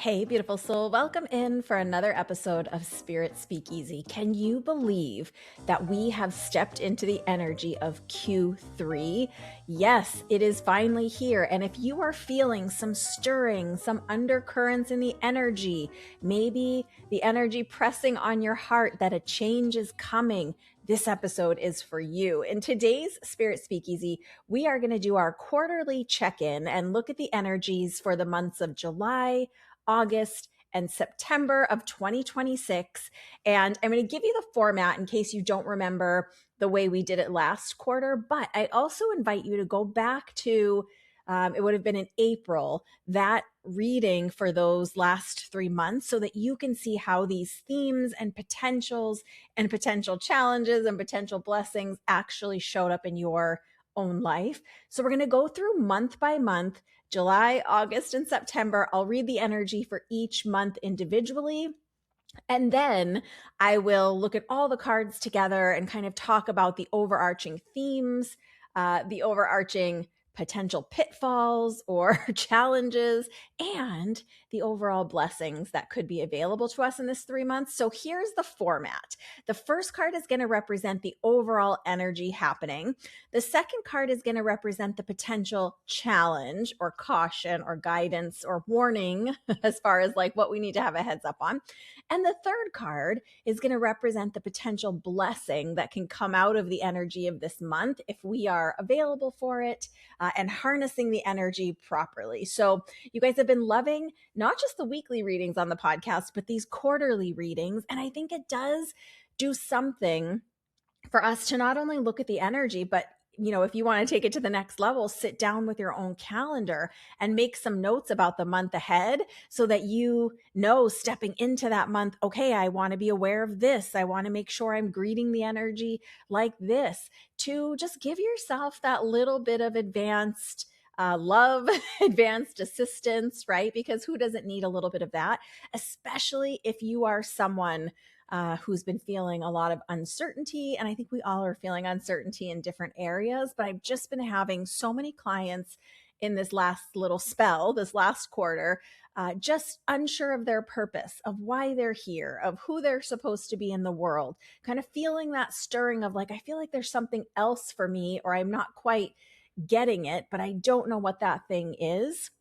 Hey, beautiful soul. Welcome in for another episode of Spirit Speakeasy. Can you believe that we have stepped into the energy of Q3? Yes, it is finally here. And if you are feeling some stirring, some undercurrents in the energy, maybe the energy pressing on your heart that a change is coming, this episode is for you. In today's Spirit Speakeasy, we are going to do our quarterly check-in and look at the energies for the months of July, August, and September of 2026. And I'm going to give you the format in case you don't remember the way we did it last quarter. But I also invite you to go back to, it would have been in April, that reading for those last 3 months so that you can see how these themes and potentials and potential challenges and potential blessings actually showed up in your own life. So we're going to go through month by month, July, August, and September. I'll read the energy for each month individually. And then I will look at all the cards together and kind of talk about the overarching themes, the overarching potential pitfalls or challenges, and the overall blessings that could be available to us in this 3 months. So here's the format. The first card is going to represent the overall energy happening. The second card is going to represent the potential challenge or caution or guidance or warning as far as like what we need to have a heads up on. And the third card is going to represent the potential blessing that can come out of the energy of this month if we are available for it and harnessing the energy properly. So you guys have been loving not just the weekly readings on the podcast, but these quarterly readings. And I think it does do something for us to not only look at the energy, but if you want to take it to the next level, sit down with your own calendar and make some notes about the month ahead so that stepping into that month, okay, I want to be aware of this. I want to make sure I'm greeting the energy like this, to just give yourself that little bit of advanced love, advanced assistance, right? Because who doesn't need a little bit of that, especially if you are someone who's been feeling a lot of uncertainty. And I think we all are feeling uncertainty in different areas, but I've just been having so many clients in this last little spell, this last quarter, just unsure of their purpose, of why they're here, of who they're supposed to be in the world, kind of feeling that stirring of like, I feel like there's something else for me, or I'm not quite getting it, but I don't know what that thing is.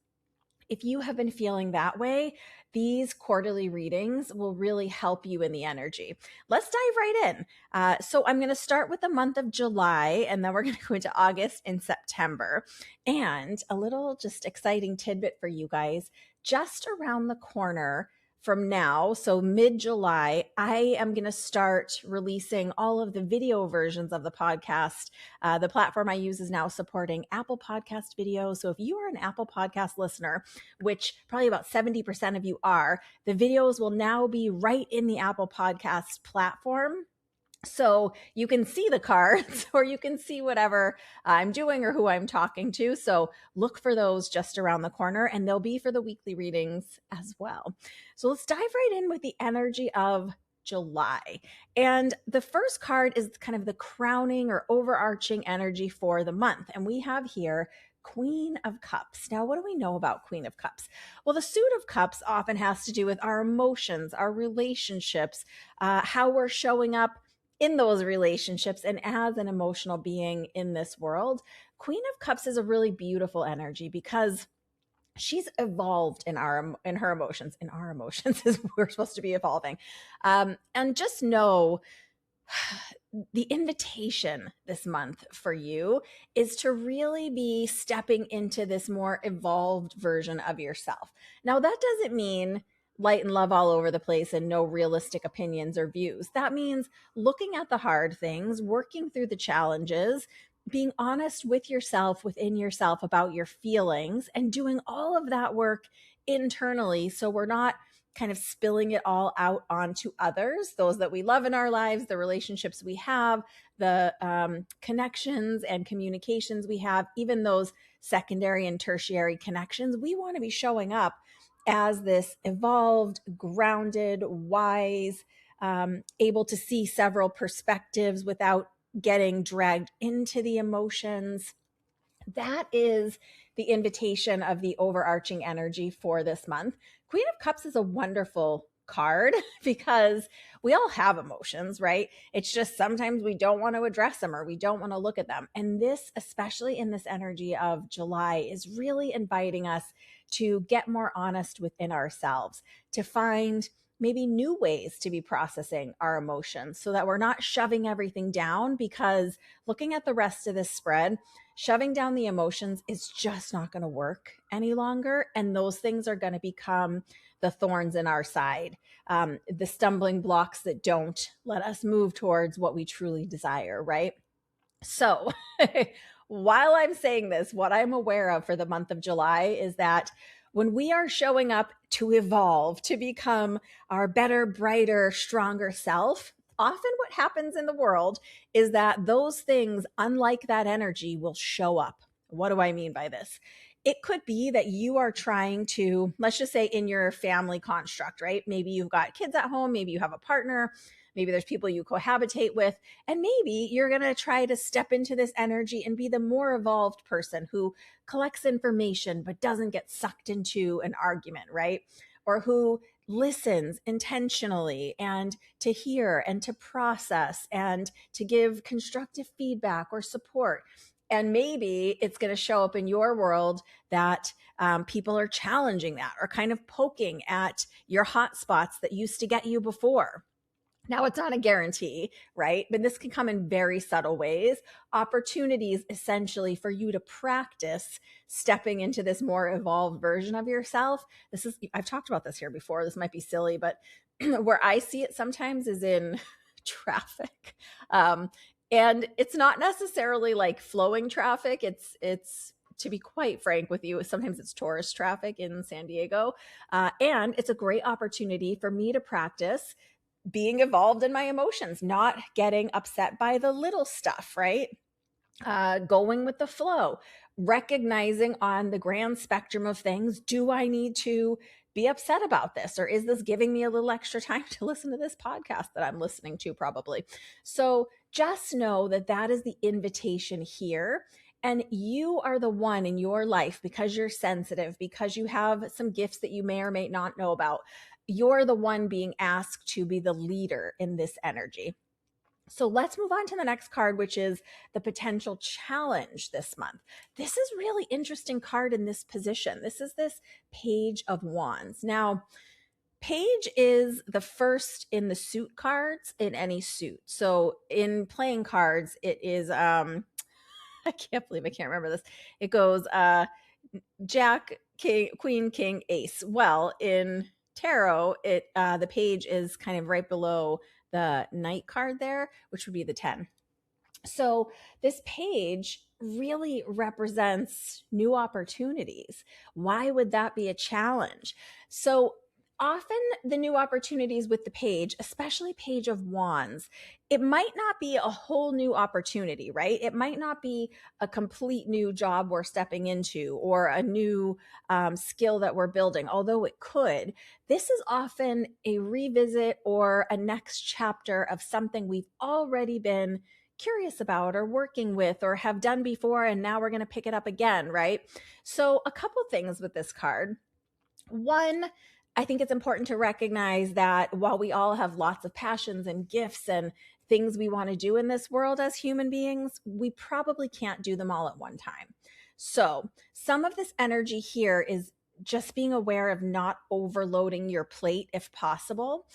If you have been feeling that way, these quarterly readings will really help you in the energy. Let's dive right in. So I'm going to start with the month of July, and then we're going to go into August and September. And a little just exciting tidbit for you guys, just around the corner from now, so mid-July, I am going to start releasing all of the video versions of the podcast. The platform I use is now supporting Apple Podcast videos. So if you are an Apple Podcast listener, which probably about 70% of you are, the videos will now be right in the Apple Podcast platform. So you can see the cards or you can see whatever I'm doing or who I'm talking to. So look for those just around the corner, and they'll be for the weekly readings as well. So let's dive right in with the energy of July. And the first card is kind of the crowning or overarching energy for the month. And we have here Queen of Cups. Now, what do we know about Queen of Cups? Well, the Suit of Cups often has to do with our emotions, our relationships, how we're showing up in those relationships and as an emotional being in this world. Queen of Cups is a really beautiful energy because she's evolved in her emotions. In our emotions is we're supposed to be evolving. And just know the invitation this month for you is to really be stepping into this more evolved version of yourself. Now, that doesn't mean light and love all over the place and no realistic opinions or views. That means looking at the hard things, working through the challenges, being honest with yourself, within yourself about your feelings, and doing all of that work internally so we're not kind of spilling it all out onto others, those that we love in our lives, the relationships we have, the connections and communications we have, even those secondary and tertiary connections. We want to be showing up as this evolved, grounded, wise, able to see several perspectives without getting dragged into the emotions. That is the invitation of the overarching energy for this month. Queen of Cups is a wonderful card because we all have emotions, right? It's just sometimes we don't want to address them or we don't want to look at them. And this, especially in this energy of July, is really inviting us to get more honest within ourselves, to find maybe new ways to be processing our emotions so that we're not shoving everything down, because looking at the rest of this spread, shoving down the emotions is just not going to work any longer. And those things are going to become the thorns in our side, the stumbling blocks that don't let us move towards what we truly desire, right? So while I'm saying this, what I'm aware of for the month of July is that when we are showing up to evolve, to become our better, brighter, stronger self, often what happens in the world is that those things, unlike that energy, will show up. What do I mean by this? It could be that you are trying to, let's just say in your family construct, right? Maybe you've got kids at home, maybe you have a partner, maybe there's people you cohabitate with, and maybe you're going to try to step into this energy and be the more evolved person who collects information but doesn't get sucked into an argument, right? Or who listens intentionally and to hear and to process and to give constructive feedback or support. And maybe it's going to show up in your world that people are challenging that or kind of poking at your hot spots that used to get you before. Now, it's not a guarantee, right? But this can come in very subtle ways. Opportunities essentially for you to practice stepping into this more evolved version of yourself. I've talked about this here before. This might be silly, but where I see it sometimes is in traffic. And it's not necessarily like flowing traffic. It's to be quite frank with you, sometimes it's tourist traffic in San Diego. And it's a great opportunity for me to practice being evolved in my emotions, not getting upset by the little stuff, right? Going with the flow, recognizing on the grand spectrum of things, do I need to be upset about this? Or is this giving me a little extra time to listen to this podcast that I'm listening to probably? So just know that that is the invitation here. And you are the one in your life, because you're sensitive, because you have some gifts that you may or may not know about. You're the one being asked to be the leader in this energy. So let's move on to the next card, which is the potential challenge this month. This is really interesting card in this position. This is this Page of Wands. Now, Page is the first in the suit cards in any suit. So in playing cards, it is, I can't believe I can't remember this. It goes Jack, King, Queen, King, Ace. Well, in tarot, the page is kind of right below the Knight card there, which would be the 10. So this page really represents new opportunities. Why would that be a challenge? So often the new opportunities with the page, especially Page of Wands, it might not be a whole new opportunity, right? It might not be a complete new job we're stepping into or a new skill that we're building, although it could. This is often a revisit or a next chapter of something we've already been curious about or working with or have done before, and now we're going to pick it up again, right? So a couple things with this card. One, I think it's important to recognize that while we all have lots of passions and gifts and things we want to do in this world as human beings, we probably can't do them all at one time. So some of this energy here is just being aware of not overloading your plate if possible.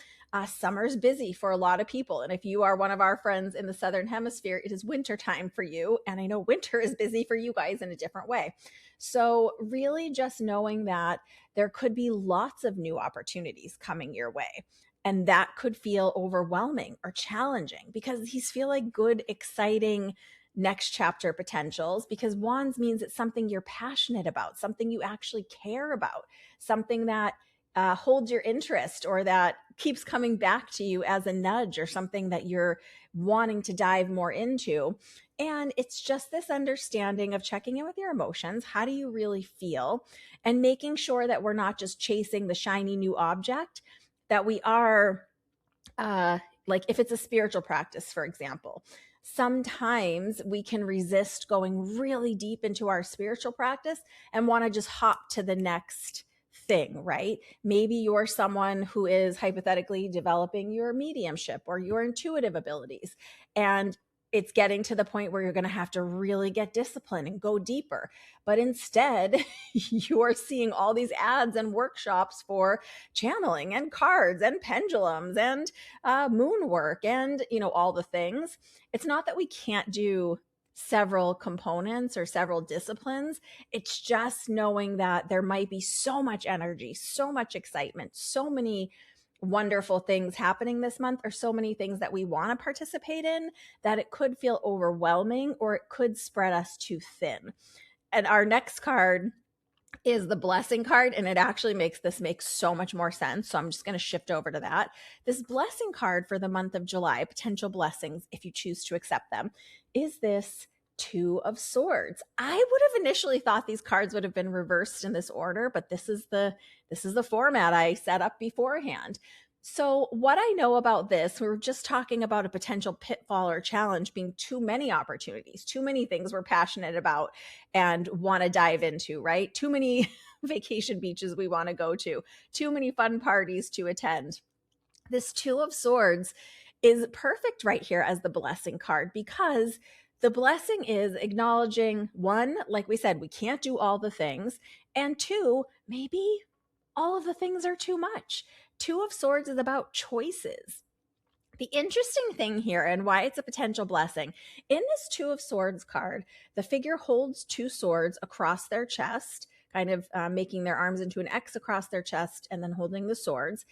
Summer's busy for a lot of people. And if you are one of our friends in the Southern Hemisphere, it is winter time for you. And I know winter is busy for you guys in a different way. So really just knowing that there could be lots of new opportunities coming your way. And that could feel overwhelming or challenging because these feel like good, exciting next chapter potentials, because Wands means it's something you're passionate about, something you actually care about, something that holds your interest or that keeps coming back to you as a nudge or something that you're wanting to dive more into. And it's just this understanding of checking in with your emotions. How do you really feel? And making sure that we're not just chasing the shiny new object, that we are like if it's a spiritual practice, for example, sometimes we can resist going really deep into our spiritual practice and want to just hop to the next thing, right? Maybe you're someone who is hypothetically developing your mediumship or your intuitive abilities, and it's getting to the point where you're going to have to really get disciplined and go deeper. But instead, you're seeing all these ads and workshops for channeling and cards and pendulums and moon work and, all the things. It's not that we can't do several components or several disciplines. It's just knowing that there might be so much energy, so much excitement, so many wonderful things happening this month, or so many things that we want to participate in, that it could feel overwhelming or it could spread us too thin. And our next card is the blessing card, and it actually makes so much more sense. So I'm just going to shift over to that. This blessing card for the month of July, potential blessings, if you choose to accept them, is this Two of Swords. I would have initially thought these cards would have been reversed in this order, but this is the format I set up beforehand. So what I know about this, we were just talking about a potential pitfall or challenge being too many opportunities, too many things we're passionate about and want to dive into, right? Too many vacation beaches we want to go to, too many fun parties to attend. This Two of Swords is perfect right here as the blessing card, because the blessing is acknowledging, one, like we said, we can't do all the things, and two, maybe all of the things are too much. Two of Swords is about choices. The interesting thing here, and why it's a potential blessing, in this Two of Swords card, the figure holds two swords across their chest, kind of making their arms into an X across their chest and then holding the swords.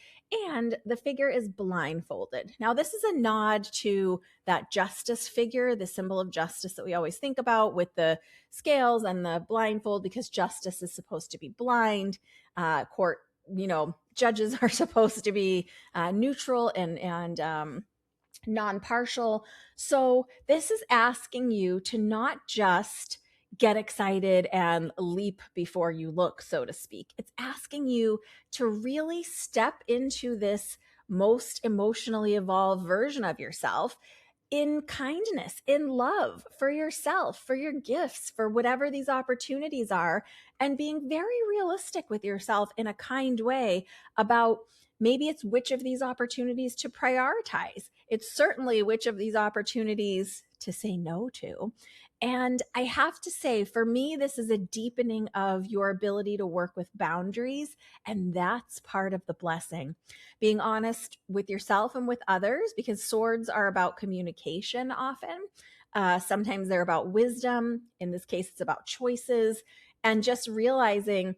And the figure is blindfolded. Now, this is a nod to that justice figure, the symbol of justice that we always think about with the scales and the blindfold, because justice is supposed to be blind. Court, judges are supposed to be neutral and non-partial. So this is asking you to not just get excited and leap before you look, so to speak. It's asking you to really step into this most emotionally evolved version of yourself in kindness, in love for yourself, for your gifts, for whatever these opportunities are, and being very realistic with yourself in a kind way about maybe it's which of these opportunities to prioritize. It's certainly which of these opportunities to say no to. And I have to say, for me, this is a deepening of your ability to work with boundaries. And that's part of the blessing. Being honest with yourself and with others, because swords are about communication often. Sometimes they're about wisdom. In this case, it's about choices. And just realizing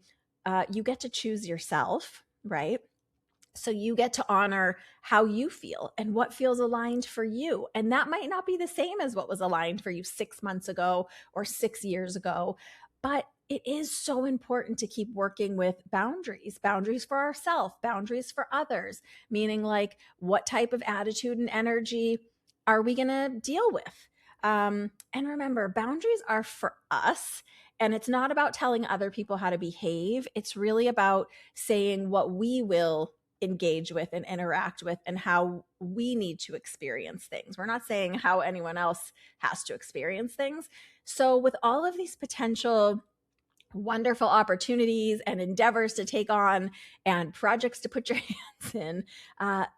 you get to choose yourself, right? So you get to honor how you feel and what feels aligned for you. And that might not be the same as what was aligned for you 6 months ago or 6 years ago. But it is so important to keep working with boundaries for ourselves, boundaries for others, meaning like what type of attitude and energy are we going to deal with? And remember, boundaries are for us. And it's not about telling other people how to behave. It's really about saying what we will engage with and interact with and how we need to experience things. We're not saying how anyone else has to experience things. So with all of these potential wonderful opportunities and endeavors to take on and projects to put your hands in,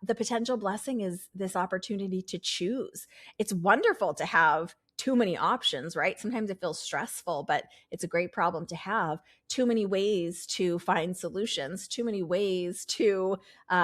the potential blessing is this opportunity to choose. It's wonderful to have too many options, right? Sometimes it feels stressful, but it's a great problem to have. Too many ways to find solutions, too many ways to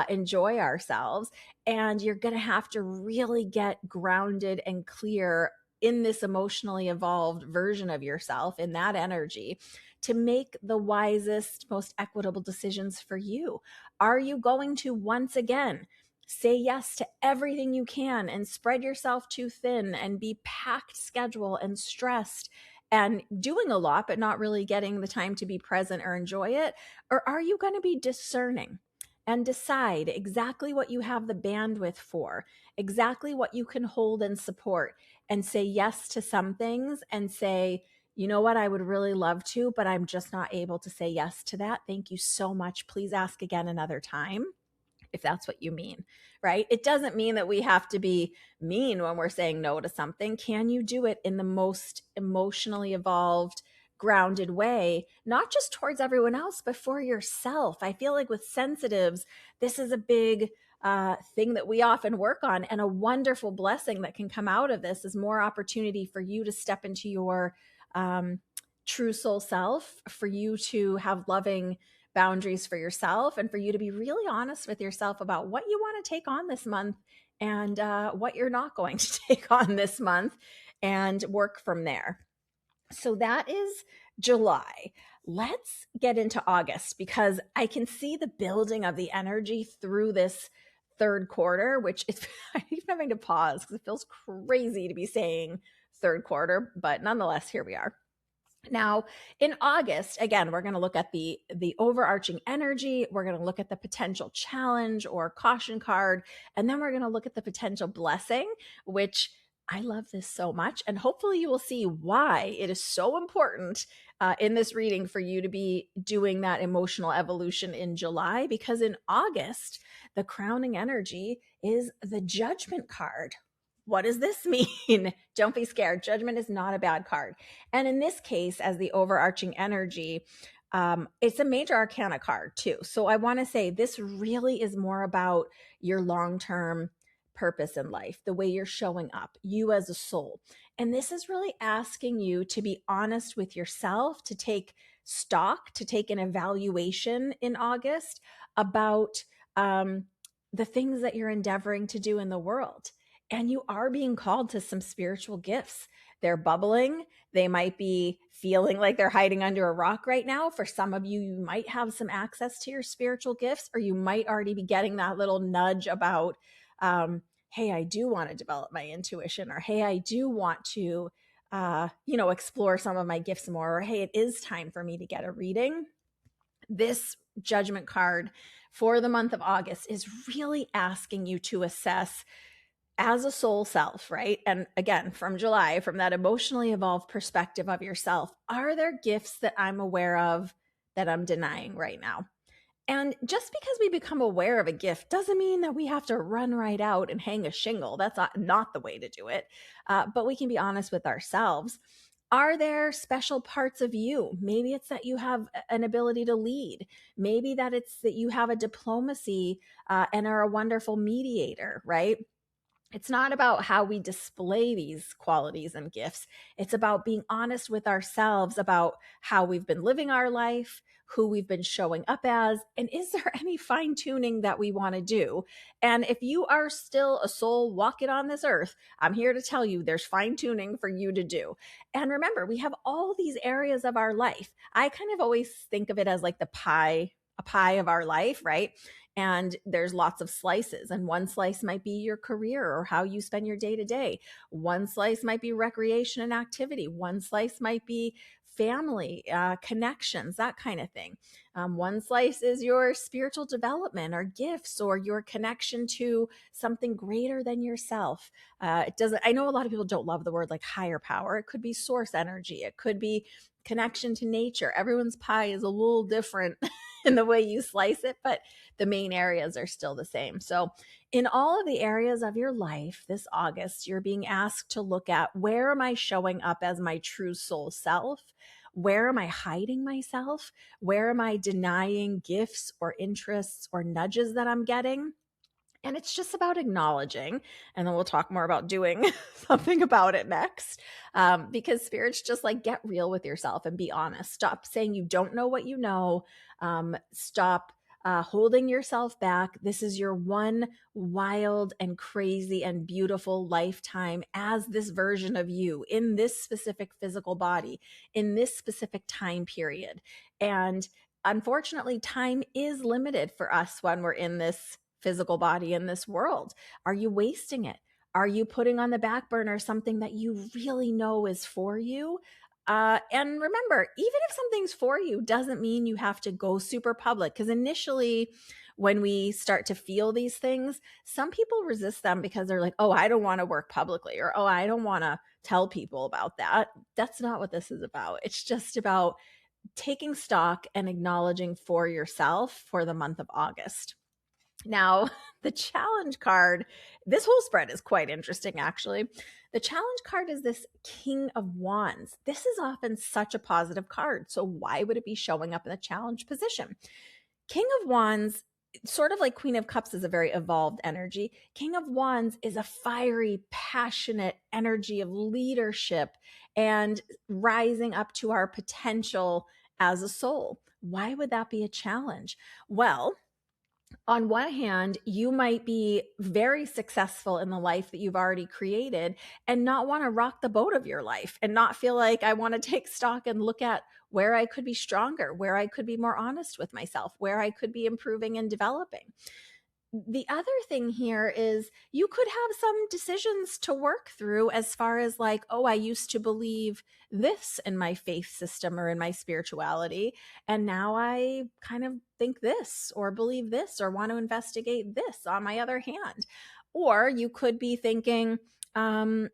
enjoy ourselves. And you're going to have to really get grounded and clear in this emotionally evolved version of yourself, in that energy, to make the wisest, most equitable decisions for you. Are you going to once again say yes to everything you can and spread yourself too thin and be packed schedule and stressed and doing a lot, but not really getting the time to be present or enjoy it? Or are you going to be discerning and decide exactly what you have the bandwidth for, exactly what you can hold and support, and say yes to some things and say, you know what, I would really love to, but I'm just not able to say yes to that. Thank you so much. Please ask again another time. if that's what you mean, right? It doesn't mean that we have to be mean when we're saying no to something. Can you do it in the most emotionally evolved, grounded way, not just towards everyone else, but for yourself? I feel like with sensitives, this is a big thing that we often work on. And a wonderful blessing that can come out of this is more opportunity for you to step into your true soul self, for you to have loving boundaries for yourself, and for you to be really honest with yourself about what you want to take on this month and what you're not going to take on this month, and work from there. So that is July. Let's get into August, because I can see the building of the energy through this third quarter, which is, I'm even having to pause because it feels crazy to be saying third quarter, but nonetheless, here we are. Now, in August, again, we're going to look at the overarching energy. We're going to look at the potential challenge or caution card, and then we're going to look at the potential blessing, which I love this so much. And hopefully you will see why it is so important in this reading for you to be doing that emotional evolution in July, because in August, the crowning energy is the Judgment card. What does this mean? Don't be scared. Judgment is not a bad card. And in this case, as the overarching energy, it's a major arcana card too. So I want to say this really is more about your long-term purpose in life, the way you're showing up, you as a soul. And this is really asking you to be honest with yourself, to take stock, to take an evaluation in August about the things that you're endeavoring to do in the world. And you are being called to some spiritual gifts. They're bubbling. They might be feeling like they're hiding under a rock right now. For some of you, you might have some access to your spiritual gifts, or you might already be getting that little nudge about, hey, I do want to develop my intuition, or hey, I do want to, explore some of my gifts more, or hey, it is time for me to get a reading. This Judgment card for the month of August is really asking you to assess as a soul self, right? And again, from July, from that emotionally evolved perspective of yourself, are there gifts that I'm aware of that I'm denying right now? And just because we become aware of a gift doesn't mean that we have to run right out and hang a shingle. That's not the way to do it. But we can be honest with ourselves. Are there special parts of you? Maybe it's that you have an ability to lead. Maybe that it's that you have a diplomacy and are a wonderful mediator, right? It's not about how we display these qualities and gifts. It's about being honest with ourselves about how we've been living our life, who we've been showing up as, and is there any fine tuning that we want to do? And if you are still a soul walking on this earth, I'm here to tell you there's fine tuning for you to do. And remember, we have all these areas of our life. I kind of always think of it as like a pie of our life, right? And there's lots of slices, and one slice might be your career or how you spend your day to day. One slice might be recreation and activity. One slice might be family, connections, that kind of thing. One slice is your spiritual development or gifts or your connection to something greater than yourself. It doesn't, I know a lot of people don't love the word like higher power. It could be source energy. It could be connection to nature. Everyone's pie is a little different in the way you slice it, but the main areas are still the same. So in all of the areas of your life this August, you're being asked to look at, where am I showing up as my true soul self? Where am I hiding myself? Where am I denying gifts or interests or nudges that I'm getting? And it's just about acknowledging, and then we'll talk more about doing something about it next. Because spirits just like, get real with yourself and be honest. Stop saying you don't know what you know. Stop holding yourself back. This is your one wild and crazy and beautiful lifetime as this version of you in this specific physical body, in this specific time period. And unfortunately, time is limited for us when we're in this physical body in this world. Are you wasting it? Are you putting on the back burner something that you really know is for you? And remember, even if something's for you, doesn't mean you have to go super public. Because initially, when we start to feel these things, some people resist them because they're like, oh, I don't want to work publicly, or oh, I don't want to tell people about that. That's not what this is about. It's just about taking stock and acknowledging for yourself for the month of August. Now, the challenge card, this whole spread is quite interesting, actually. The challenge card is this King of Wands. This is often such a positive card. So, why would it be showing up in the challenge position? King of Wands, sort of like Queen of Cups, is a very evolved energy. King of Wands is a fiery, passionate energy of leadership and rising up to our potential as a soul. Why would that be a challenge? Well, on one hand, you might be very successful in the life that you've already created and not want to rock the boat of your life and not feel like I want to take stock and look at where I could be stronger, where I could be more honest with myself, where I could be improving and developing. The other thing here is you could have some decisions to work through as far as like, oh, I used to believe this in my faith system or in my spirituality. And now I kind of think this or believe this or want to investigate this on my other hand. Or you could be thinking, I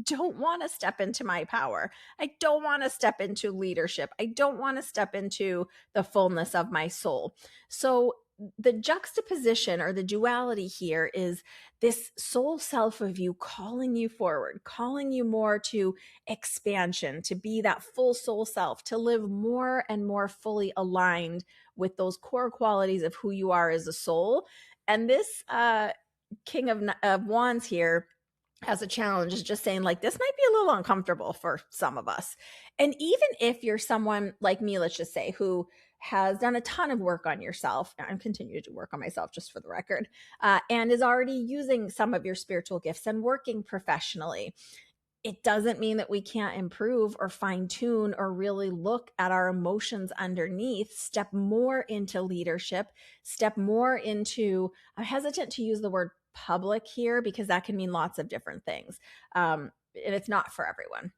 don't want to step into my power. I don't want to step into leadership. I don't want to step into the fullness of my soul. So the juxtaposition or the duality here is this soul self of you calling you forward, calling you more to expansion, to be that full soul self, to live more and more fully aligned with those core qualities of who you are as a soul. And this King of Wands here as a challenge is just saying like this might be a little uncomfortable for some of us. And even if you're someone like me, let's just say, who has done a ton of work on yourself, I'm continuing to do work on myself just for the record, and is already using some of your spiritual gifts and working professionally, it doesn't mean that we can't improve or fine tune or really look at our emotions underneath, step more into leadership, step more into, I'm hesitant to use the word public here because that can mean lots of different things. And it's not for everyone.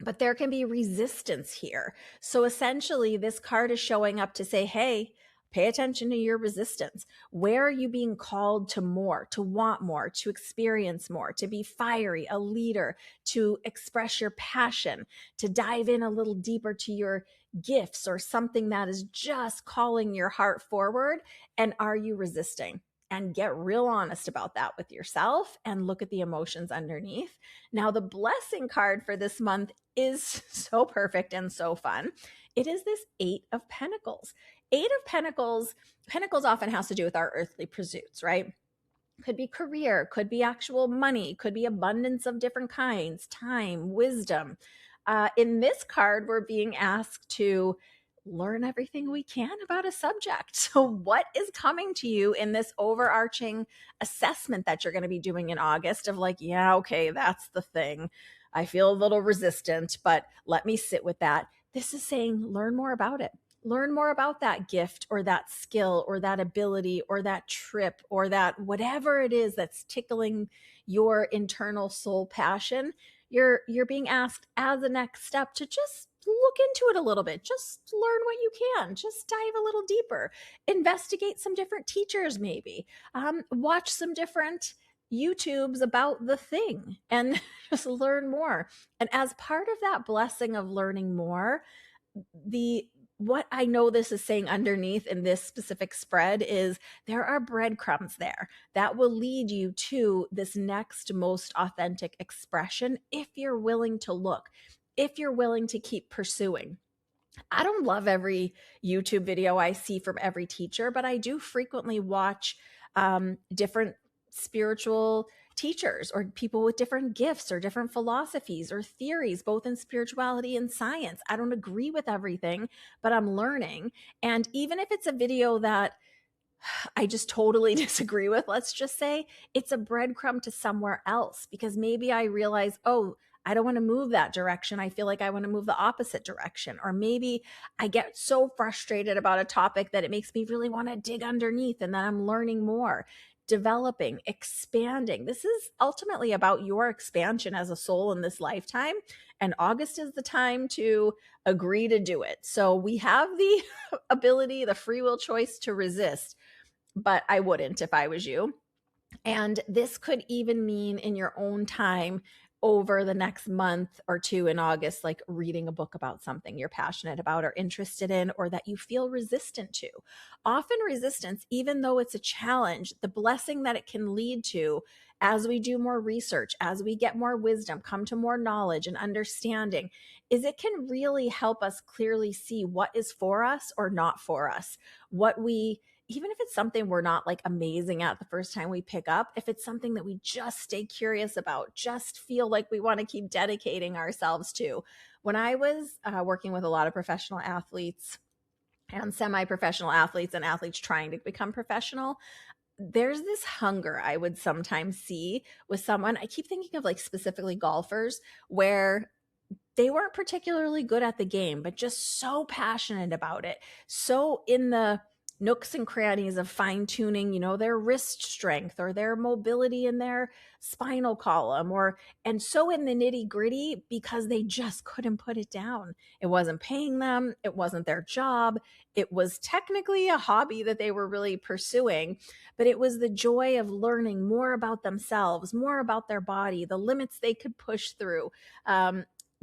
But there can be resistance here. So essentially, this card is showing up to say, hey, pay attention to your resistance. Where are you being called to more, to want more, to experience more, to be fiery, a leader, to express your passion, to dive in a little deeper to your gifts or something that is just calling your heart forward? And are you resisting? And get real honest about that with yourself and look at the emotions underneath. Now, the blessing card for this month is so perfect and so fun. It is this Eight of Pentacles. Eight of Pentacles, Pentacles often has to do with our earthly pursuits, right? Could be career, could be actual money, could be abundance of different kinds, time, wisdom. In this card, we're being asked to learn everything we can about a subject. So, what is coming to you in this overarching assessment that you're going to be doing in August of like, yeah, okay, that's the thing. I feel a little resistant, but let me sit with that. This is saying learn more about it. Learn more about that gift or that skill or that ability or that trip or that whatever it is that's tickling your internal soul passion. You're being asked as a next step to just look into it a little bit. Just learn what you can. Just dive a little deeper. Investigate some different teachers, maybe. Watch some different YouTubes about the thing and just learn more. And as part of that blessing of learning more, the what I know this is saying underneath in this specific spread is there are breadcrumbs there that will lead you to this next most authentic expression if you're willing to look, if you're willing to keep pursuing. I don't love every YouTube video I see from every teacher, but I do frequently watch different spiritual teachers or people with different gifts or different philosophies or theories, both in spirituality and science. I don't agree with everything, but I'm learning. And even if it's a video that I just totally disagree with, let's just say it's a breadcrumb to somewhere else because maybe I realize, oh, I don't want to move that direction. I feel like I want to move the opposite direction. Or maybe I get so frustrated about a topic that it makes me really want to dig underneath and then I'm learning more, developing, expanding. This is ultimately about your expansion as a soul in this lifetime. And August is the time to agree to do it. So we have the ability, the free will choice to resist, but I wouldn't if I was you. And this could even mean in your own time over the next month or two in August, like reading a book about something you're passionate about or interested in, or that you feel resistant to. Often resistance, even though it's a challenge, the blessing that it can lead to as we do more research, as we get more wisdom, come to more knowledge and understanding, is it can really help us clearly see what is for us or not for us. What we, even if it's something we're not like amazing at the first time we pick up, if it's something that we just stay curious about, just feel like we want to keep dedicating ourselves to. When I was working with a lot of professional athletes and semi-professional athletes and athletes trying to become professional, there's this hunger I would sometimes see with someone. I keep thinking of like specifically golfers where they weren't particularly good at the game, but just so passionate about it. So in the nooks and crannies of fine tuning, their wrist strength or their mobility in their spinal column, and so in the nitty gritty because they just couldn't put it down. It wasn't paying them. It wasn't their job. It was technically a hobby that they were really pursuing, but it was the joy of learning more about themselves, more about their body, the limits they could push through.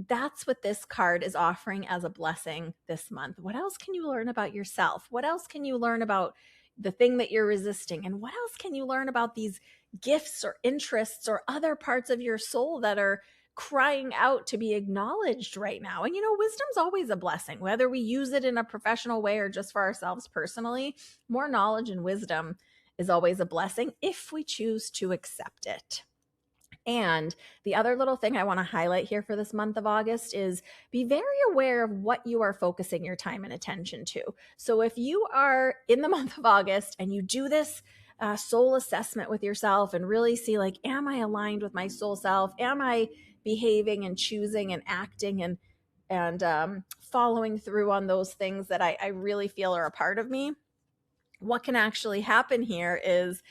That's what this card is offering as a blessing this month. What else can you learn about yourself? What else can you learn about the thing that you're resisting? And what else can you learn about these gifts or interests or other parts of your soul that are crying out to be acknowledged right now? And wisdom's always a blessing, whether we use it in a professional way or just for ourselves personally. More knowledge and wisdom is always a blessing if we choose to accept it. And the other little thing I want to highlight here for this month of August is be very aware of what you are focusing your time and attention to. So if you are in the month of August and you do this soul assessment with yourself and really see like, am I aligned with my soul self? Am I behaving and choosing and acting and following through on those things that I really feel are a part of me? What can actually happen here is,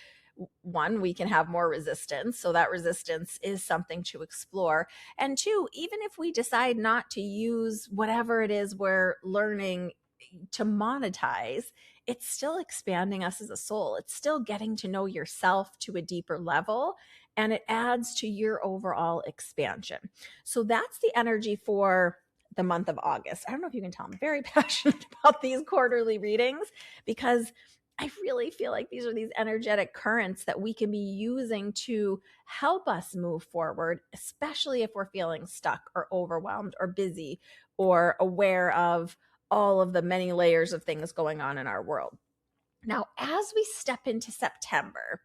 one, we can have more resistance. So that resistance is something to explore. And two, even if we decide not to use whatever it is we're learning to monetize, it's still expanding us as a soul. It's still getting to know yourself to a deeper level, and it adds to your overall expansion. So that's the energy for the month of August. I don't know if you can tell, I'm very passionate about these quarterly readings because I really feel like these are these energetic currents that we can be using to help us move forward, especially if we're feeling stuck or overwhelmed or busy or aware of all of the many layers of things going on in our world. Now, as we step into September,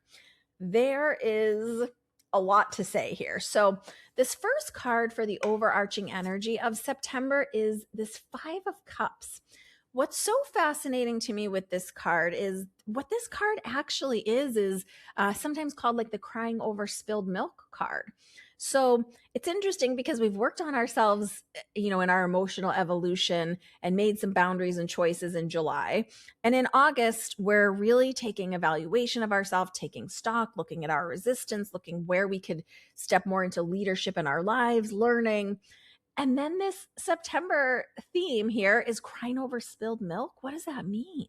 there is a lot to say here. So this first card for the overarching energy of September is this Five of Cups. What's so fascinating to me with this card is what this card actually is sometimes called like the crying over spilled milk card. So it's interesting because we've worked on ourselves, in our emotional evolution and made some boundaries and choices in July. And in August, we're really taking evaluation of ourselves, taking stock, looking at our resistance, looking where we could step more into leadership in our lives, learning. And then this September theme here is crying over spilled milk. What does that mean?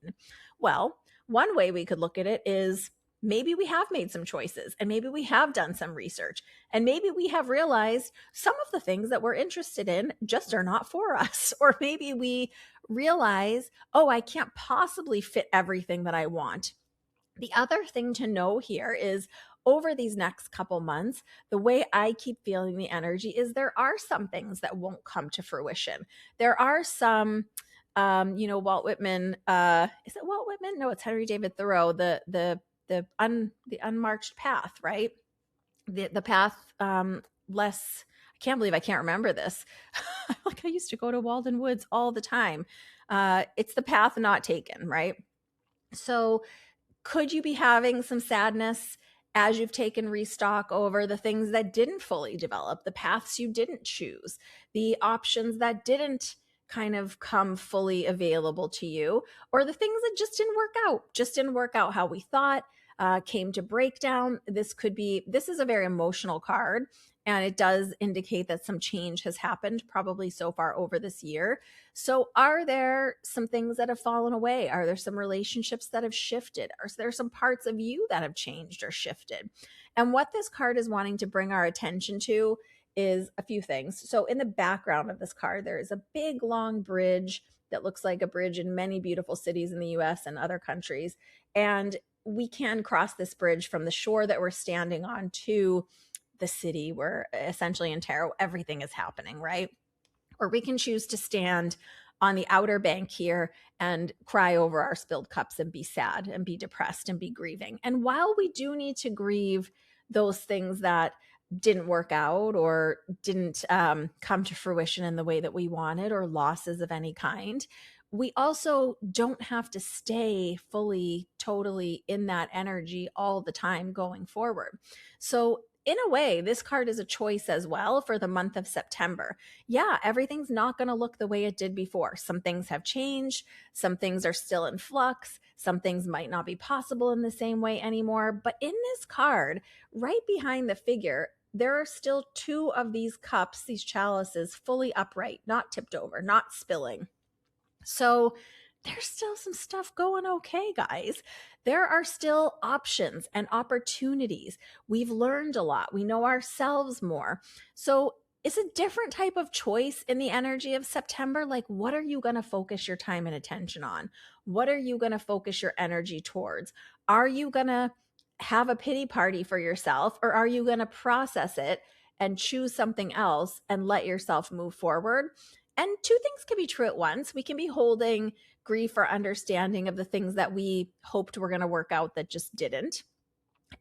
Well, one way we could look at it is maybe we have made some choices and maybe we have done some research and maybe we have realized some of the things that we're interested in just are not for us. Or maybe we realize, oh, I can't possibly fit everything that I want. The other thing to know here is over these next couple months, the way I keep feeling the energy is there are some things that won't come to fruition. There are some, Walt Whitman, is it Walt Whitman? No, it's Henry David Thoreau, the unmarked path, right? The path, less, I can't believe I can't remember this. Like I used to go to Walden Woods all the time. It's the path not taken, right? So could you be having some sadness as you've taken restock over the things that didn't fully develop, the paths you didn't choose, the options that didn't kind of come fully available to you, or the things that just didn't work out how we thought, came to breakdown? This is a very emotional card. And it does indicate that some change has happened probably so far over this year. So are there some things that have fallen away? Are there some relationships that have shifted? Are there some parts of you that have changed or shifted? And what this card is wanting to bring our attention to is a few things. So in the background of this card, there is a big long bridge that looks like a bridge in many beautiful cities in the US and other countries. And we can cross this bridge from the shore that we're standing on to the city where essentially in tarot everything is happening, right? Or we can choose to stand on the outer bank here and cry over our spilled cups and be sad and be depressed and be grieving. And while we do need to grieve those things that didn't work out or didn't come to fruition in the way that we wanted, or losses of any kind, we also don't have to stay fully, totally in that energy all the time going forward. So in a way, this card is a choice as well for the month of September. Yeah, everything's not going to look the way it did before. Some things have changed. Some things are still in flux. Some things might not be possible in the same way anymore. But in this card, right behind the figure, there are still two of these cups, these chalices, fully upright, not tipped over, not spilling. So there's still some stuff going okay, guys. There are still options and opportunities. We've learned a lot. We know ourselves more. So it's a different type of choice in the energy of September. Like, what are you going to focus your time and attention on? What are you going to focus your energy towards? Are you going to have a pity party for yourself, or are you going to process it and choose something else and let yourself move forward? And two things can be true at once. We can be holding grief or understanding of the things that we hoped were going to work out that just didn't.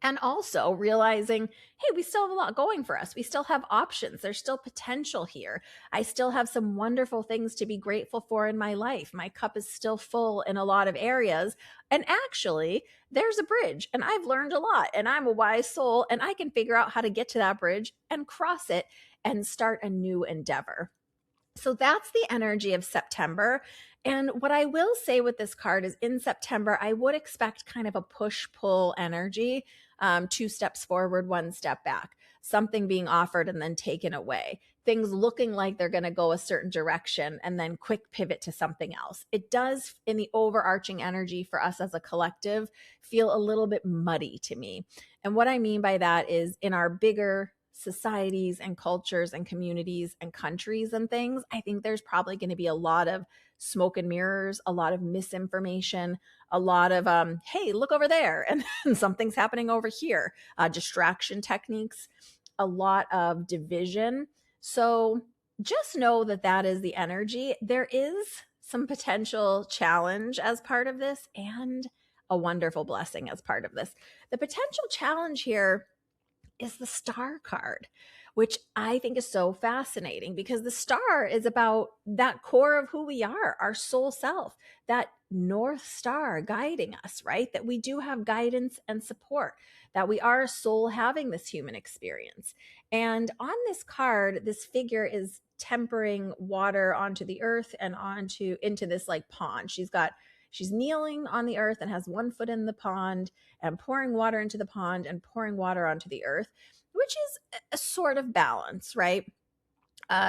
And also realizing, hey, we still have a lot going for us. We still have options. There's still potential here. I still have some wonderful things to be grateful for in my life. My cup is still full in a lot of areas. And actually, there's a bridge, and I've learned a lot, and I'm a wise soul, and I can figure out how to get to that bridge and cross it and start a new endeavor. So that's the energy of September. And what I will say with this card is in September, I would expect kind of a push-pull energy, 2 steps forward, 1 step back, something being offered and then taken away, things looking like they're going to go a certain direction and then quick pivot to something else. It does, in the overarching energy for us as a collective, feel a little bit muddy to me. And what I mean by that is in our bigger societies and cultures and communities and countries and things, I think there's probably going to be a lot of smoke and mirrors, a lot of misinformation, a lot of, hey, look over there, and something's happening over here, distraction techniques, a lot of division. So just know that that is the energy. There is some potential challenge as part of this and a wonderful blessing as part of this. The potential challenge here is the star card, which I think is so fascinating because the star is about that core of who we are, our soul self, that North Star guiding us, right? That we do have guidance and support, that we are a soul having this human experience. And on this card, this figure is tempering water onto the earth and into this like pond. She's kneeling on the earth and has 1 foot in the pond and pouring water into the pond and pouring water onto the earth, which is a sort of balance, right?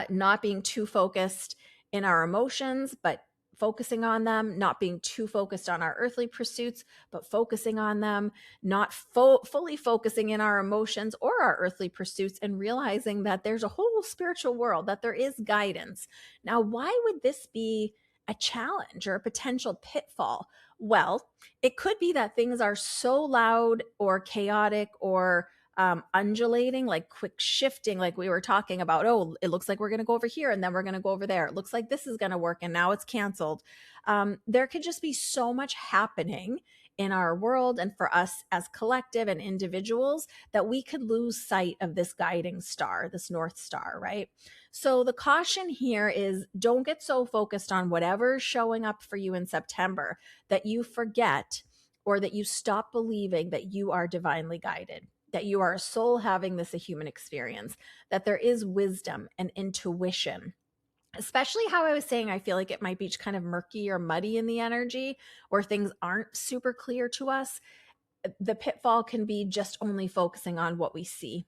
Not being too focused in our emotions, but focusing on them, not being too focused on our earthly pursuits, but focusing on them, not fully focusing in our emotions or our earthly pursuits, and realizing that there's a whole spiritual world, that there is guidance. Now, why would this be a challenge or a potential pitfall? Well, it could be that things are so loud or chaotic or undulating, like quick shifting, like we were talking about. Oh, it looks like we're going to go over here and then we're going to go over there. It looks like this is going to work and now it's canceled. There could just be so much happening in our world and for us as collective and individuals that we could lose sight of this guiding star, this North Star, right? So the caution here is don't get so focused on whatever's showing up for you in September that you forget or that you stop believing that you are divinely guided, that you are a soul having this a human experience, that there is wisdom and intuition. Especially how I was saying, I feel like it might be kind of murky or muddy in the energy, or things aren't super clear to us. The pitfall can be just only focusing on what we see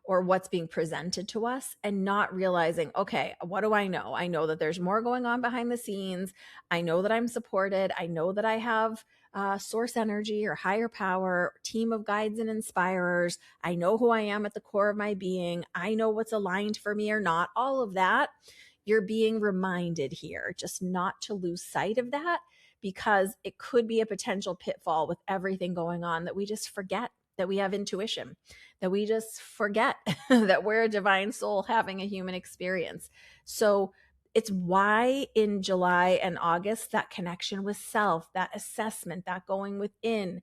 or what's being presented to us and not realizing, okay, what do I know? I know that there's more going on behind the scenes. I know that I'm supported. I know that I have source energy or higher power, team of guides and inspirers. I know who I am at the core of my being. I know what's aligned for me or not. All of that, you're being reminded here, just not to lose sight of that, because it could be a potential pitfall with everything going on that we just forget that we have intuition, that we just forget that we're a divine soul having a human experience. So it's why in July and August, that connection with self, that assessment, that going within,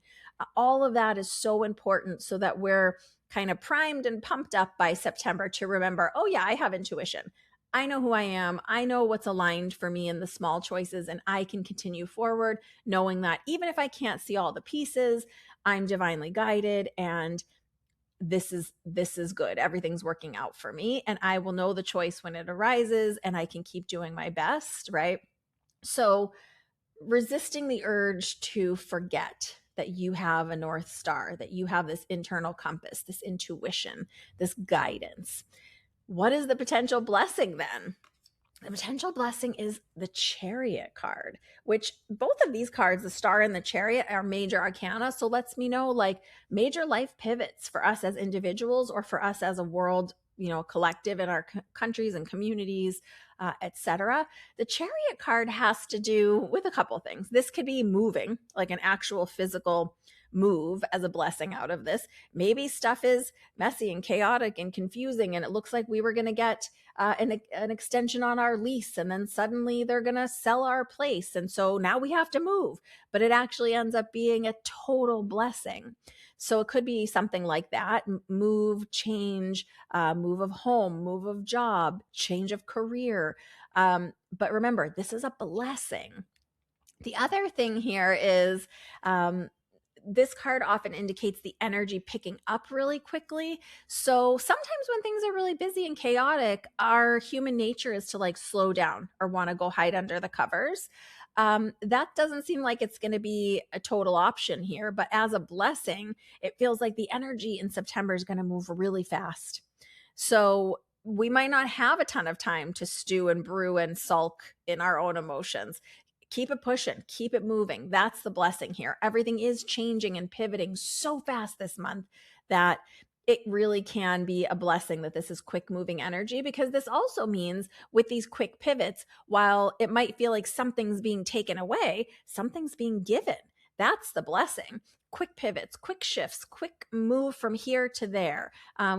all of that is so important, so that we're kind of primed and pumped up by September to remember, oh yeah, I have intuition. I know who I am. I know what's aligned for me in the small choices, and I can continue forward knowing that even if I can't see all the pieces, I'm divinely guided, and this is good. Everything's working out for me, and I will know the choice when it arises, and I can keep doing my best, right? So resisting the urge to forget that you have a North Star, that you have this internal compass, this intuition, this guidance. What is the potential blessing then? The potential blessing is the Chariot card, which both of these cards, the Star and the Chariot, are major arcana. So lets me know like major life pivots for us as individuals or for us as a world, collective in our countries and communities, etc. The Chariot card has to do with a couple things. This could be moving, like an actual physical move as a blessing out of this. Maybe stuff is messy and chaotic and confusing, and it looks like we were going to get an extension on our lease, and then suddenly they're going to sell our place, and so now we have to move, but it actually ends up being a total blessing. So it could be something like that: move, change, move of home, move of job, change of career. But remember, this is a blessing. The other thing here is this card often indicates the energy picking up really quickly. So sometimes when things are really busy and chaotic, our human nature is to like slow down or want to go hide under the covers. That doesn't seem like it's going to be a total option here, but as a blessing, it feels like the energy in September is going to move really fast. So we might not have a ton of time to stew and brew and sulk in our own emotions. Keep it pushing, keep it moving. That's the blessing here. Everything is changing and pivoting so fast this month that it really can be a blessing that this is quick moving energy, because this also means with these quick pivots, while it might feel like something's being taken away, something's being given. That's the blessing. Quick pivots, quick shifts, quick move from here to there,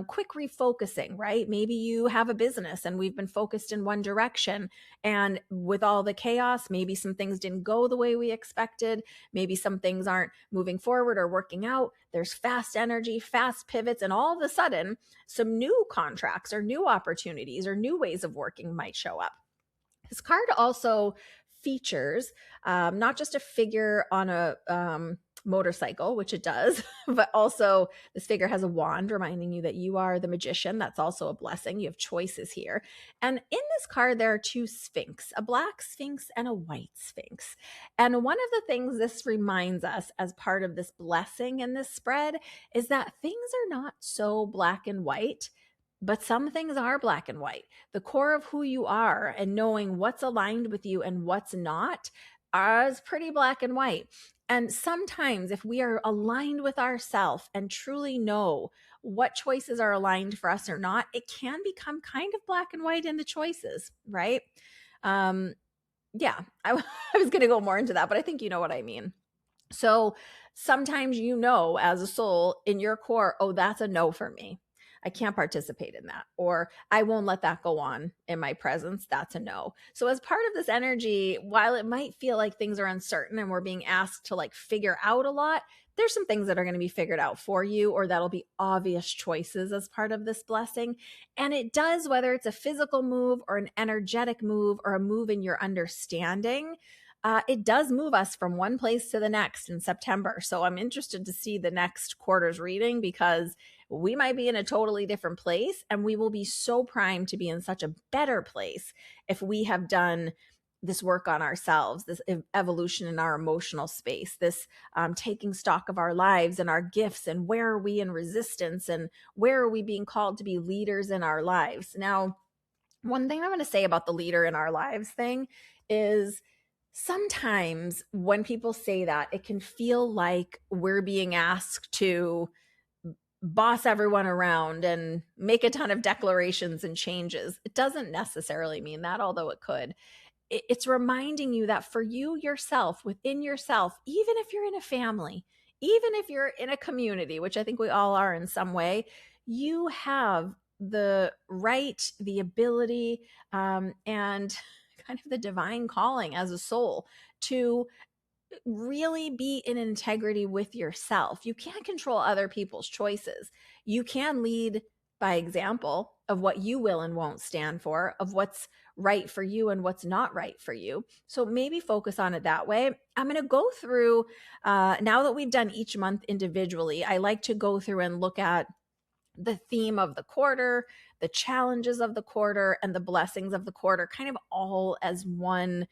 quick refocusing, right? Maybe you have a business and we've been focused in one direction, and with all the chaos, maybe some things didn't go the way we expected. Maybe some things aren't moving forward or working out. There's fast energy, fast pivots, and all of a sudden, some new contracts or new opportunities or new ways of working might show up. This card also features not just a figure on a motorcycle, which it does, but also this figure has a wand reminding you that you are the magician. That's also a blessing. You have choices here. And in this card, there are two sphinx, a black sphinx and a white sphinx. And one of the things this reminds us as part of this blessing in this spread is that things are not so black and white, but some things are black and white. The core of who you are and knowing what's aligned with you and what's not is pretty black and white. And sometimes if we are aligned with ourselves and truly know what choices are aligned for us or not, it can become kind of black and white in the choices, right? Yeah, I was going to go more into that, but I think you know what I mean. So sometimes as a soul in your core, oh, that's a no for me. I can't participate in that, or I won't let that go on in my presence. That's a no. So as part of this energy, while it might feel like things are uncertain and we're being asked to like figure out a lot, there's some things that are going to be figured out for you, or that'll be obvious choices as part of this blessing. And it does, whether it's a physical move or an energetic move or a move in your understanding, it does move us from one place to the next in September. So I'm interested to see the next quarter's reading, because we might be in a totally different place, and we will be so primed to be in such a better place if we have done this work on ourselves, this evolution in our emotional space, this taking stock of our lives and our gifts, and where are we in resistance, and where are we being called to be leaders in our lives. Now, one thing I'm going to say about the leader in our lives thing is sometimes when people say that, it can feel like we're being asked to boss everyone around and make a ton of declarations and changes. It doesn't necessarily mean that, although it could. It's reminding you that for you yourself, within yourself, even if you're in a family, even if you're in a community, which I think we all are in some way, you have the right, the ability, and kind of the divine calling as a soul to really be in integrity with yourself. You can't control other people's choices. You can lead by example of what you will and won't stand for, of what's right for you and what's not right for you. So maybe focus on it that way. I'm going to go through, now that we've done each month individually, I like to go through and look at the theme of the quarter, the challenges of the quarter, and the blessings of the quarter, kind of all as one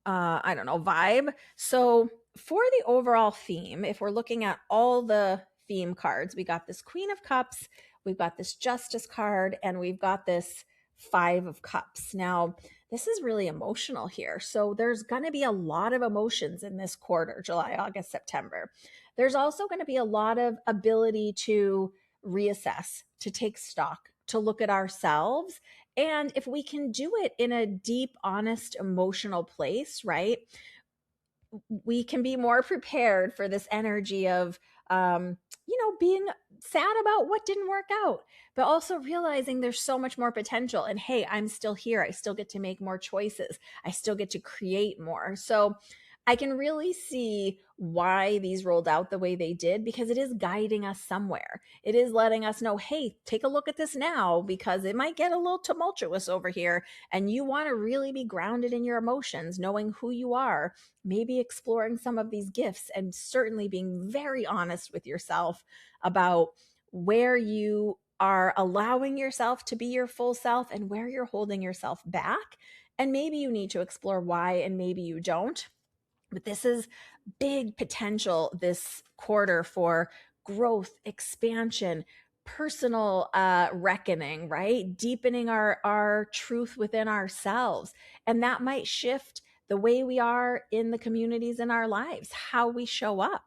I don't know, vibe. So for the overall theme, if we're looking at all the theme cards, we got this Queen of Cups, we've got this Justice card, and we've got this Five of Cups. Now, this is really emotional here. So there's going to be a lot of emotions in this quarter, July, August, September. There's also going to be a lot of ability to reassess, to take stock, to look at ourselves. And if we can do it in a deep, honest, emotional place, right, we can be more prepared for this energy of, being sad about what didn't work out, but also realizing there's so much more potential. And hey, I'm still here. I still get to make more choices. I still get to create more. So I can really see why these rolled out the way they did, because it is guiding us somewhere. It is letting us know, hey, take a look at this now, because it might get a little tumultuous over here. And you want to really be grounded in your emotions, knowing who you are, maybe exploring some of these gifts, and certainly being very honest with yourself about where you are allowing yourself to be your full self and where you're holding yourself back. And maybe you need to explore why, and maybe you don't. But this is big potential this quarter for growth, expansion, personal reckoning, right? Deepening our truth within ourselves. And that might shift the way we are in the communities in our lives, how we show up.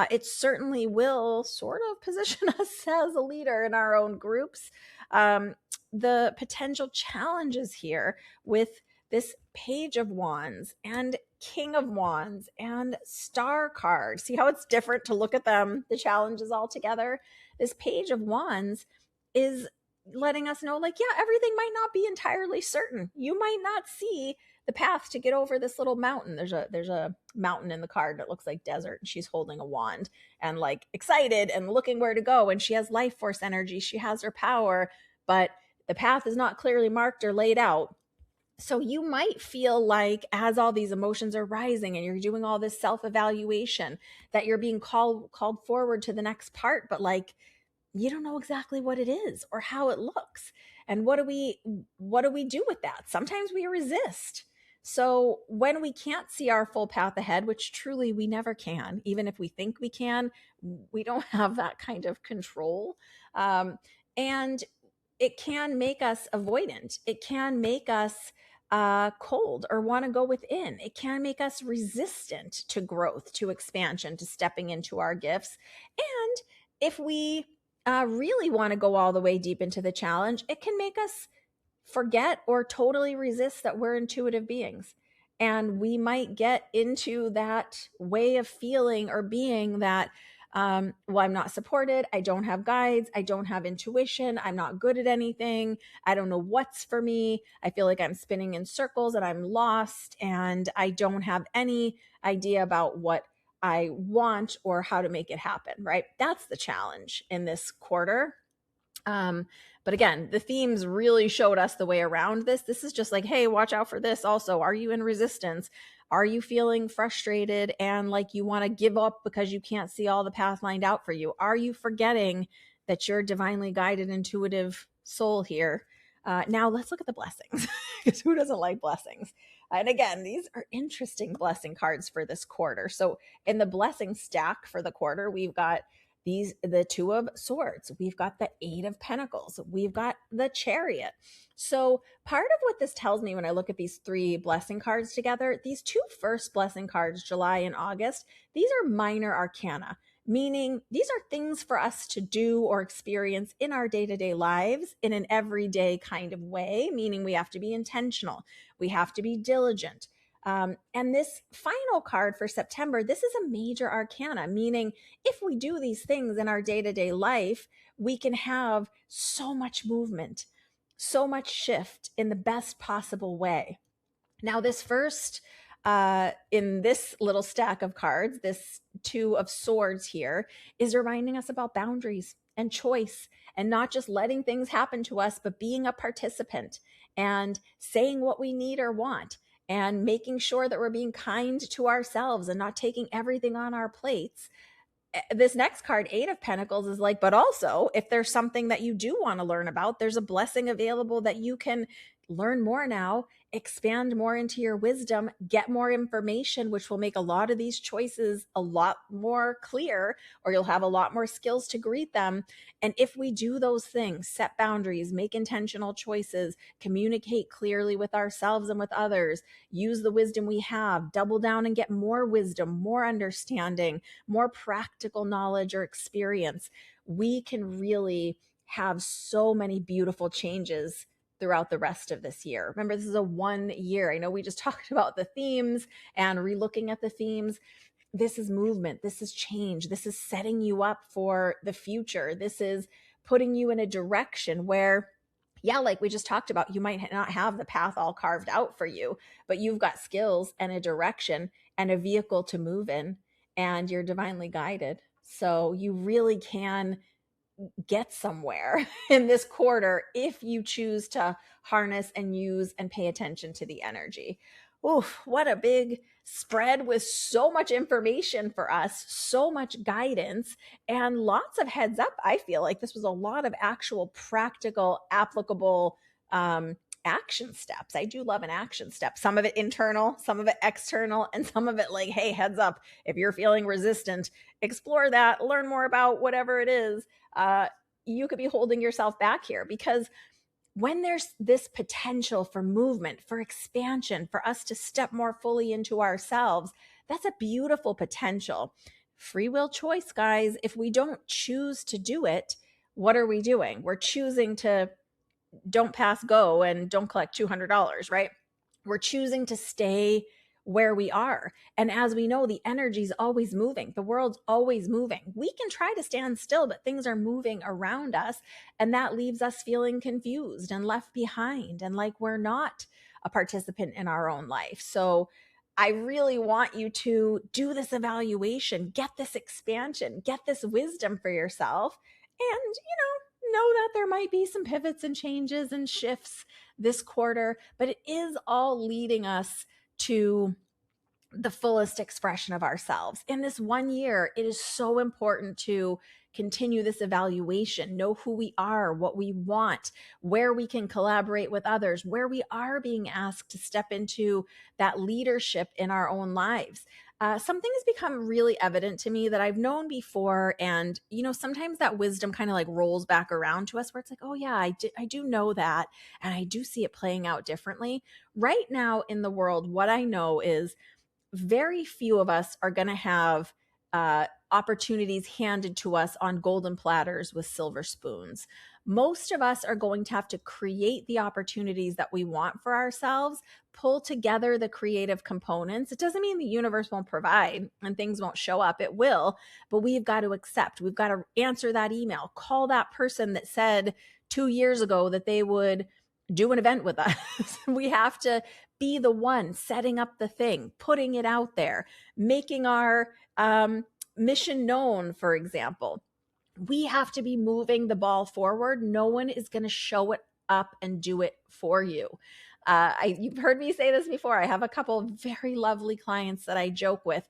It certainly will sort of position us as a leader in our own groups. The potential challenges here with this Page of Wands and King of Wands and Star card. See how it's different to look at them, the challenges all together? This Page of Wands is letting us know, like, yeah, everything might not be entirely certain. You might not see the path to get over this little mountain. There's a mountain in the card that looks like desert, and she's holding a wand and like excited and looking where to go. And she has life force energy. She has her power, but the path is not clearly marked or laid out. So you might feel like, as all these emotions are rising and you're doing all this self-evaluation, that you're being called forward to the next part, but like you don't know exactly what it is or how it looks. And what do we do with that? Sometimes we resist. So when we can't see our full path ahead, which truly we never can, even if we think we can, we don't have that kind of control. And it can make us avoidant. It can make us cold or want to go within. It can make us resistant to growth, to expansion, to stepping into our gifts. And if we really want to go all the way deep into the challenge, it can make us forget or totally resist that we're intuitive beings. And we might get into that way of feeling or being that, well, I'm not supported. I don't have guides. I don't have intuition. I'm not good at anything. I don't know what's for me. I feel like I'm spinning in circles and I'm lost, and I don't have any idea about what I want or how to make it happen, right? That's the challenge in this quarter. But again, the themes really showed us the way around this. This is just like, hey, watch out for this. Also, are you in resistance? Are you feeling frustrated and like you want to give up because you can't see all the path lined out for you? Are you forgetting that you're divinely guided, intuitive soul here? Now let's look at the blessings, because who doesn't like blessings? And again, these are interesting blessing cards for this quarter. So in the blessing stack for the quarter, we've got the Two of Swords, we've got the Eight of Pentacles, we've got the Chariot. So part of what this tells me when I look at these three blessing cards together, these two first blessing cards, July and August, these are minor arcana, meaning these are things for us to do or experience in our day-to-day lives in an everyday kind of way, meaning we have to be intentional, we have to be diligent. And this final card for September, this is a major arcana, meaning if we do these things in our day-to-day life, we can have so much movement, so much shift in the best possible way. Now, this first, in this little stack of cards, this Two of Swords here is reminding us about boundaries and choice and not just letting things happen to us, but being a participant and saying what we need or want and making sure that we're being kind to ourselves and not taking everything on our plates. This next card, Eight of Pentacles, is like, but also if there's something that you do want to learn about, there's a blessing available that you can learn more now, expand more into your wisdom, get more information, which will make a lot of these choices a lot more clear, or you'll have a lot more skills to greet them. And if we do those things, set boundaries, make intentional choices, communicate clearly with ourselves and with others, use the wisdom we have, double down and get more wisdom, more understanding, more practical knowledge or experience, we can really have so many beautiful changes throughout the rest of this year. Remember, this is a 1 year. I know we just talked about the themes and relooking at the themes. This is movement. This is change. This is setting you up for the future. This is putting you in a direction where, yeah, like we just talked about, you might not have the path all carved out for you, but you've got skills and a direction and a vehicle to move in, and you're divinely guided. So you really can get somewhere in this quarter if you choose to harness and use and pay attention to the energy. Oof, what a big spread with so much information for us, so much guidance, and lots of heads up. I feel like this was a lot of actual practical, applicable action steps. I do love an action step. Some of it internal, some of it external, and some of it like, hey, heads up, if you're feeling resistant, explore that, learn more about whatever it is. You could be holding yourself back here, because when there's this potential for movement, for expansion, for us to step more fully into ourselves, that's a beautiful potential. Free will choice, guys. If we don't choose to do it, what are we doing? We're choosing to don't pass go and don't collect $200, right? We're choosing to stay where we are. And as we know, the energy is always moving. The world's always moving. We can try to stand still, but things are moving around us. And that leaves us feeling confused and left behind and like we're not a participant in our own life. So I really want you to do this evaluation, get this expansion, get this wisdom for yourself. And, know that there might be some pivots and changes and shifts this quarter, but it is all leading us to the fullest expression of ourselves. In this 1 year, it is so important to continue this evaluation, know who we are, what we want, where we can collaborate with others, where we are being asked to step into that leadership in our own lives. Something has become really evident to me that I've known before. And, sometimes that wisdom kind of like rolls back around to us where it's like, oh yeah, I do know that. And I do see it playing out differently. Right now in the world, what I know is very few of us are going to have opportunities handed to us on golden platters with silver spoons. Most of us are going to have to create the opportunities that we want for ourselves, pull together the creative components. It doesn't mean the universe won't provide and things won't show up. It will, but we've got to accept. We've got to answer that email, call that person that said 2 years ago that they would do an event with us. We have to be the one setting up the thing, putting it out there, making our mission known, for example. We have to be moving the ball forward. No one is going to show it up and do it for you. You've heard me say this before. I have a couple of very lovely clients that I joke with.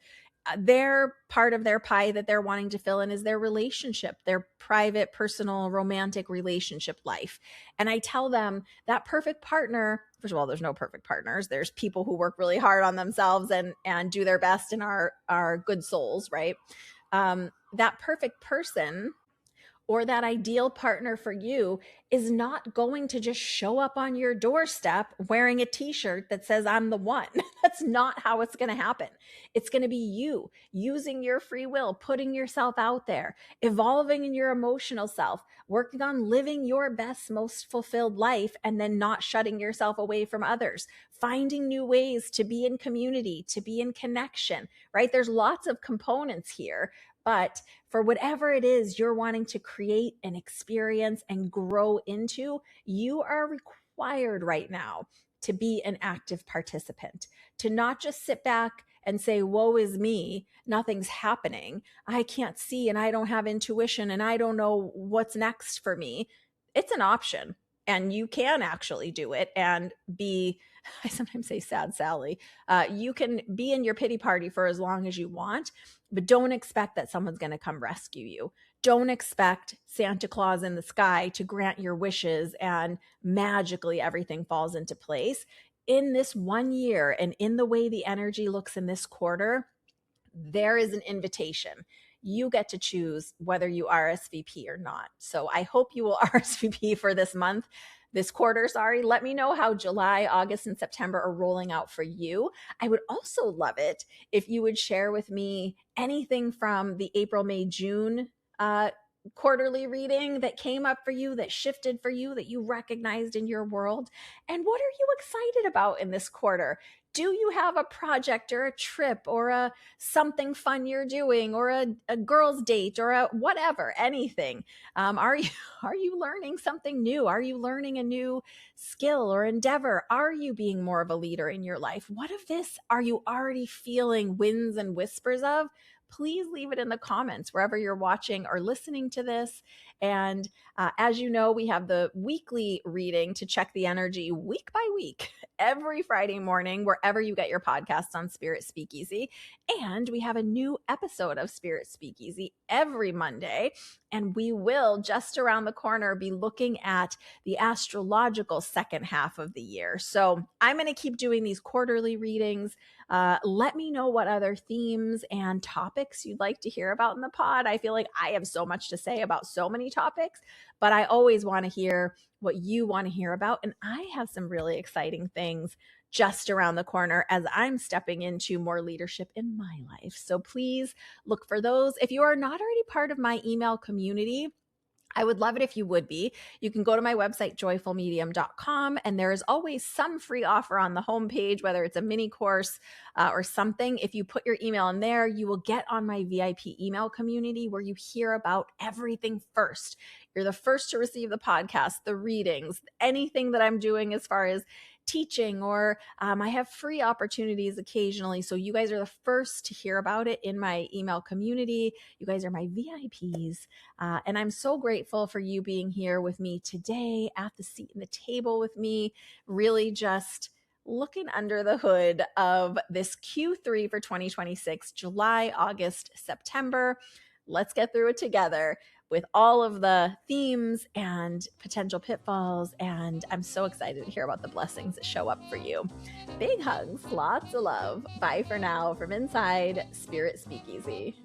Their part of their pie that they're wanting to fill in is their relationship, their private, personal, romantic relationship life. And I tell them that perfect partner, first of all, there's no perfect partners. There's people who work really hard on themselves and do their best and are good souls, right? That perfect person or that ideal partner for you is not going to just show up on your doorstep wearing a t-shirt that says I'm the one. That's not how it's going to happen. It's going to be you using your free will, putting yourself out there, evolving in your emotional self, working on living your best, most fulfilled life, and then not shutting yourself away from others, finding new ways to be in community, to be in connection, right? There's lots of components here, but for whatever it is you're wanting to create and experience and grow into, you are required right now to be an active participant, to not just sit back and say, woe is me, nothing's happening, I can't see and I don't have intuition and I don't know what's next for me. It's an option and you can actually do it and be, I sometimes say sad Sally. You can be in your pity party for as long as you want, but don't expect that someone's going to come rescue you. Don't expect Santa Claus in the sky to grant your wishes and magically everything falls into place. In this 1 year and in the way the energy looks in this quarter, there is an invitation. You get to choose whether you RSVP or not. So I hope you will RSVP for this quarter, sorry. Let me know how July, August, and September are rolling out for you. I would also love it if you would share with me anything from the April, May, June quarterly reading that came up for you, that shifted for you, that you recognized in your world. And what are you excited about in this quarter? Do you have a project or a trip or a something fun you're doing or a girl's date or a whatever, anything? Are you learning something new? Are you learning a new skill or endeavor? Are you being more of a leader in your life? What of this are you already feeling winds and whispers of? Please leave it in the comments wherever you're watching or listening to this. And as you know, we have the weekly reading to check the energy week by week, every Friday morning, wherever you get your podcasts on Spirit Speakeasy. And we have a new episode of Spirit Speakeasy every Monday. And we will, just around the corner, be looking at the astrological second half of the year. So I'm going to keep doing these quarterly readings. Let me know what other themes and topics you'd like to hear about in the pod. I feel like I have so much to say about so many topics, but I always want to hear what you want to hear about. And I have some really exciting things just around the corner as I'm stepping into more leadership in my life. So please look for those. If you are not already part of my email community, I would love it if you would be. You can go to my website, joyfulmedium.com, and there is always some free offer on the homepage, whether it's a mini course or something. If you put your email in there, you will get on my VIP email community where you hear about everything first. You're the first to receive the podcast, the readings, anything that I'm doing as far as teaching, or I have free opportunities occasionally. So you guys are the first to hear about it in my email community. You guys are my VIPs. And I'm so grateful for you being here with me today at the seat and the table with me, really just looking under the hood of this Q3 for 2026, July, August, September. Let's get through it together with all of the themes and potential pitfalls. And I'm so excited to hear about the blessings that show up for you. Big hugs, lots of love. Bye for now from inside Spirit Speakeasy.